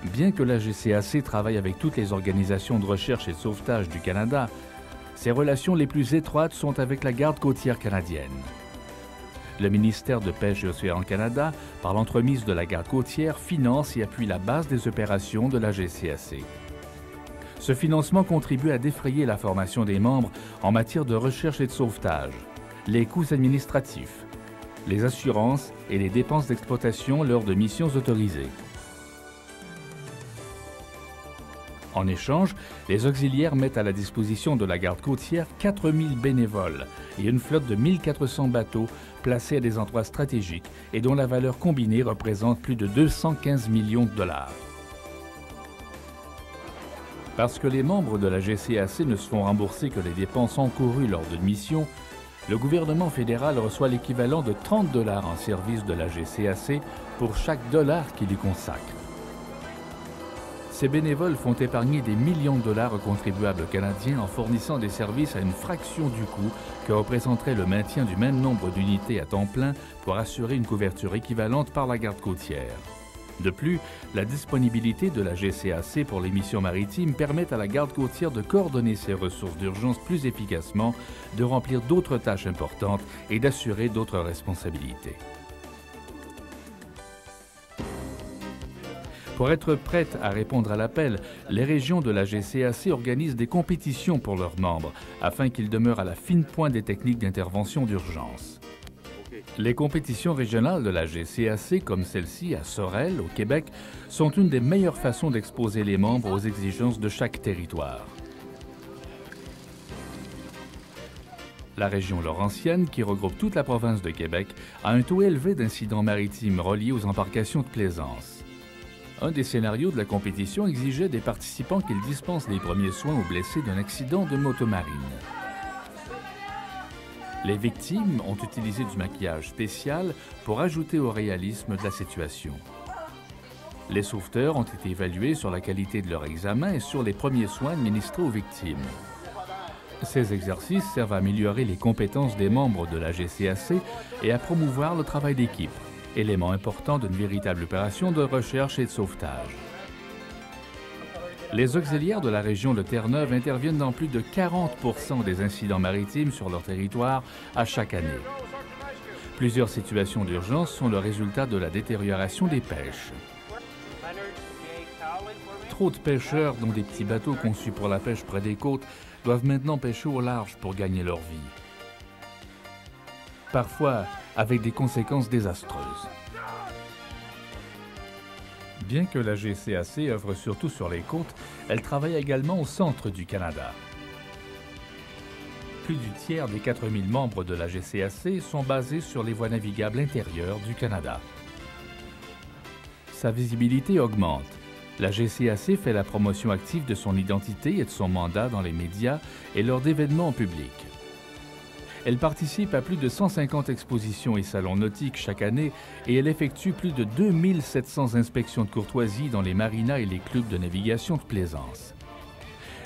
Bien que la GCAC travaille avec toutes les organisations de recherche et de sauvetage du Canada, ses relations les plus étroites sont avec la Garde côtière canadienne. Le ministère de Pêche et Océans Canada, par l'entremise de la Garde côtière, finance et appuie la base des opérations de la GCAC. Ce financement contribue à défrayer la formation des membres en matière de recherche et de sauvetage, les coûts administratifs, les assurances et les dépenses d'exploitation lors de missions autorisées. En échange, les auxiliaires mettent à la disposition de la garde côtière 4000 bénévoles et une flotte de 1400 bateaux placés à des endroits stratégiques et dont la valeur combinée représente plus de 215 millions de dollars. Parce que les membres de la GCAC ne se font rembourser que les dépenses encourues lors d'une mission, le gouvernement fédéral reçoit l'équivalent de 30 $ en service de la GCAC pour chaque dollar qu'il y consacre. Ces bénévoles font épargner des millions de dollars aux contribuables canadiens en fournissant des services à une fraction du coût que représenterait le maintien du même nombre d'unités à temps plein pour assurer une couverture équivalente par la garde côtière. De plus, la disponibilité de la GCAC pour les missions maritimes permet à la garde côtière de coordonner ses ressources d'urgence plus efficacement, de remplir d'autres tâches importantes et d'assurer d'autres responsabilités. Pour être prêtes à répondre à l'appel, les régions de la GCAC organisent des compétitions pour leurs membres afin qu'ils demeurent à la fine pointe des techniques d'intervention d'urgence. Les compétitions régionales de la GCAC, comme celle-ci à Sorel, au Québec, sont une des meilleures façons d'exposer les membres aux exigences de chaque territoire. La région Laurentienne, qui regroupe toute la province de Québec, a un taux élevé d'incidents maritimes reliés aux embarcations de plaisance. Un des scénarios de la compétition exigeait des participants qu'ils dispensent les premiers soins aux blessés d'un accident de motomarine. Les victimes ont utilisé du maquillage spécial pour ajouter au réalisme de la situation. Les sauveteurs ont été évalués sur la qualité de leur examen et sur les premiers soins administrés aux victimes. Ces exercices servent à améliorer les compétences des membres de la GCAC et à promouvoir le travail d'équipe, élément important d'une véritable opération de recherche et de sauvetage. Les auxiliaires de la région de Terre-Neuve interviennent dans plus de 40% des incidents maritimes sur leur territoire à chaque année. Plusieurs situations d'urgence sont le résultat de la détérioration des pêches. Trop de pêcheurs, dont des petits bateaux conçus pour la pêche près des côtes, doivent maintenant pêcher au large pour gagner leur vie. Parfois avec des conséquences désastreuses. Bien que la GCAC œuvre surtout sur les côtes, elle travaille également au centre du Canada. Plus du tiers des 4000 membres de la GCAC sont basés sur les voies navigables intérieures du Canada. Sa visibilité augmente. La GCAC fait la promotion active de son identité et de son mandat dans les médias et lors d'événements en public. Elle participe à plus de 150 expositions et salons nautiques chaque année et elle effectue plus de 2700 inspections de courtoisie dans les marinas et les clubs de navigation de plaisance.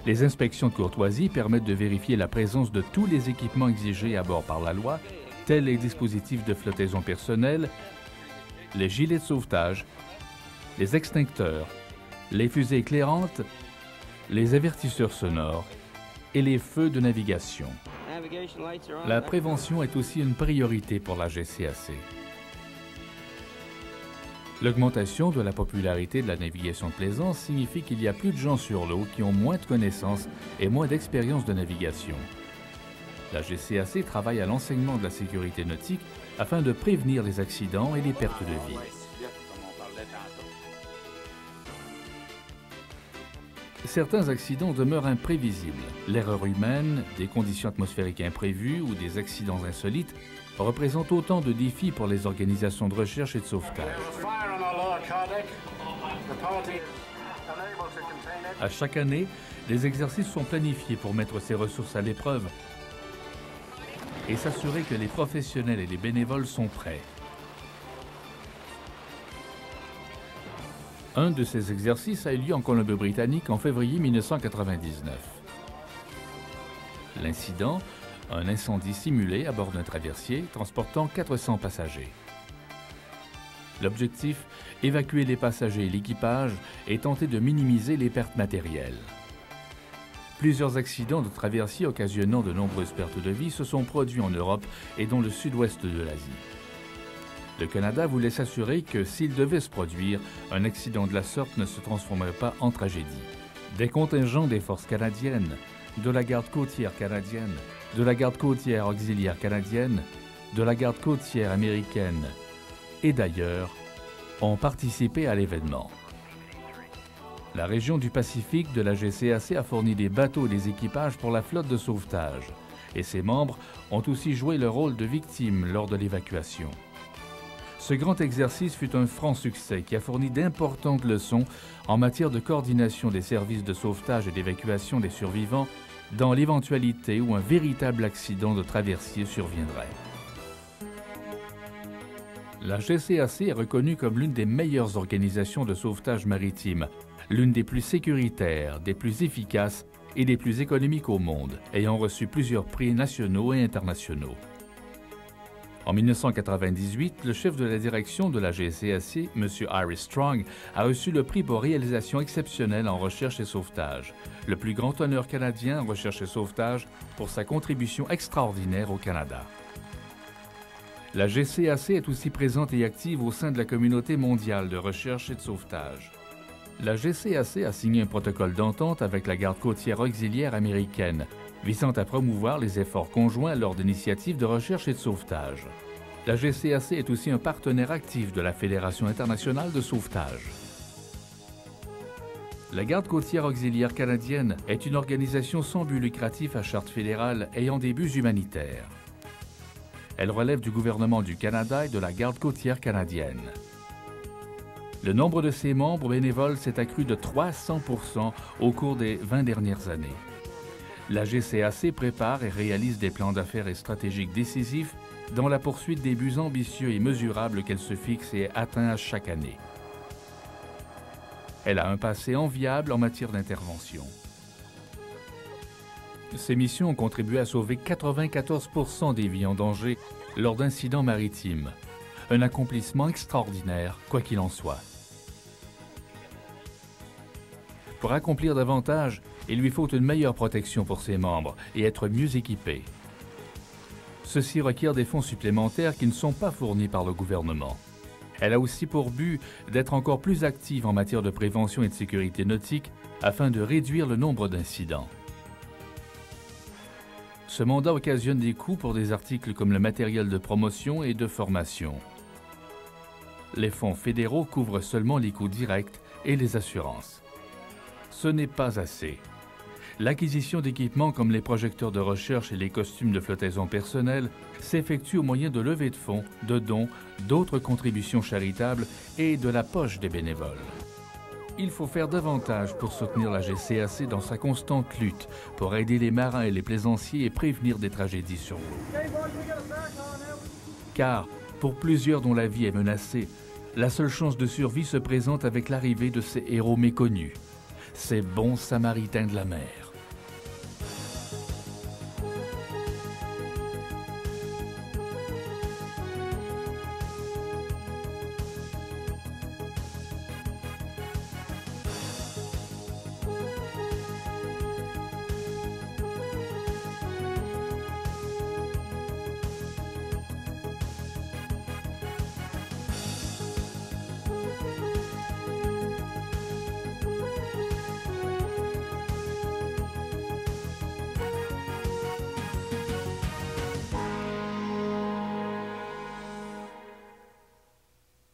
Les inspections de courtoisie permettent de vérifier la présence de tous les équipements exigés à bord par la loi, tels les dispositifs de flottaison personnelle, les gilets de sauvetage, les extincteurs, les fusées éclairantes, les avertisseurs sonores et les feux de navigation. La prévention est aussi une priorité pour la GCAC. L'augmentation de la popularité de la navigation de plaisance signifie qu'il y a plus de gens sur l'eau qui ont moins de connaissances et moins d'expérience de navigation. La GCAC travaille à l'enseignement de la sécurité nautique afin de prévenir les accidents et les pertes de vie. Certains accidents demeurent imprévisibles. L'erreur humaine, des conditions atmosphériques imprévues ou des accidents insolites représentent autant de défis pour les organisations de recherche et de sauvetage. À chaque année, des exercices sont planifiés pour mettre ces ressources à l'épreuve et s'assurer que les professionnels et les bénévoles sont prêts. Un de ces exercices a eu lieu en Colombie-Britannique en février 1999. L'incident, un incendie simulé à bord d'un traversier transportant 400 passagers. L'objectif, évacuer les passagers et l'équipage et tenter de minimiser les pertes matérielles. Plusieurs accidents de traversier occasionnant de nombreuses pertes de vie se sont produits en Europe et dans le sud-ouest de l'Asie. Le Canada voulait s'assurer que, s'il devait se produire, un accident de la sorte ne se transformerait pas en tragédie. Des contingents des forces canadiennes, de la garde côtière canadienne, de la garde côtière auxiliaire canadienne, de la garde côtière américaine et d'ailleurs ont participé à l'événement. La région du Pacifique de la GCAC a fourni des bateaux et des équipages pour la flotte de sauvetage, et ses membres ont aussi joué le rôle de victimes lors de l'évacuation. Ce grand exercice fut un franc succès qui a fourni d'importantes leçons en matière de coordination des services de sauvetage et d'évacuation des survivants dans l'éventualité où un véritable accident de traversier surviendrait. La GCAC est reconnue comme l'une des meilleures organisations de sauvetage maritime, l'une des plus sécuritaires, des plus efficaces et des plus économiques au monde, ayant reçu plusieurs prix nationaux et internationaux. En 1998, le chef de la direction de la GCAC, M. Iris Strong, a reçu le prix pour réalisation exceptionnelle en recherche et sauvetage, le plus grand honneur canadien en recherche et sauvetage pour sa contribution extraordinaire au Canada. La GCAC est aussi présente et active au sein de la communauté mondiale de recherche et de sauvetage. La GCAC a signé un protocole d'entente avec la garde côtière auxiliaire américaine, visant à promouvoir les efforts conjoints lors d'initiatives de recherche et de sauvetage. La GCAC est aussi un partenaire actif de la Fédération internationale de sauvetage. La garde côtière auxiliaire canadienne est une organisation sans but lucratif à charte fédérale ayant des buts humanitaires. Elle relève du gouvernement du Canada et de la garde côtière canadienne. Le nombre de ses membres bénévoles s'est accru de 300% au cours des 20 dernières années. La GCAC prépare et réalise des plans d'affaires et stratégiques décisifs dans la poursuite des buts ambitieux et mesurables qu'elle se fixe et atteint à chaque année. Elle a un passé enviable en matière d'intervention. Ces missions ont contribué à sauver 94% des vies en danger lors d'incidents maritimes. Un accomplissement extraordinaire, quoi qu'il en soit. Pour accomplir davantage, il lui faut une meilleure protection pour ses membres et être mieux équipé. Ceci requiert des fonds supplémentaires qui ne sont pas fournis par le gouvernement. Elle a aussi pour but d'être encore plus active en matière de prévention et de sécurité nautique afin de réduire le nombre d'incidents. Ce mandat occasionne des coûts pour des articles comme le matériel de promotion et de formation. Les fonds fédéraux couvrent seulement les coûts directs et les assurances. Ce n'est pas assez. L'acquisition d'équipements comme les projecteurs de recherche et les costumes de flottaison personnelle s'effectue au moyen de levées de fonds, de dons, d'autres contributions charitables et de la poche des bénévoles. Il faut faire davantage pour soutenir la GCAC dans sa constante lutte pour aider les marins et les plaisanciers et prévenir des tragédies sur l'eau. Car, pour plusieurs dont la vie est menacée, la seule chance de survie se présente avec l'arrivée de ces héros méconnus, ces bons samaritains de la mer.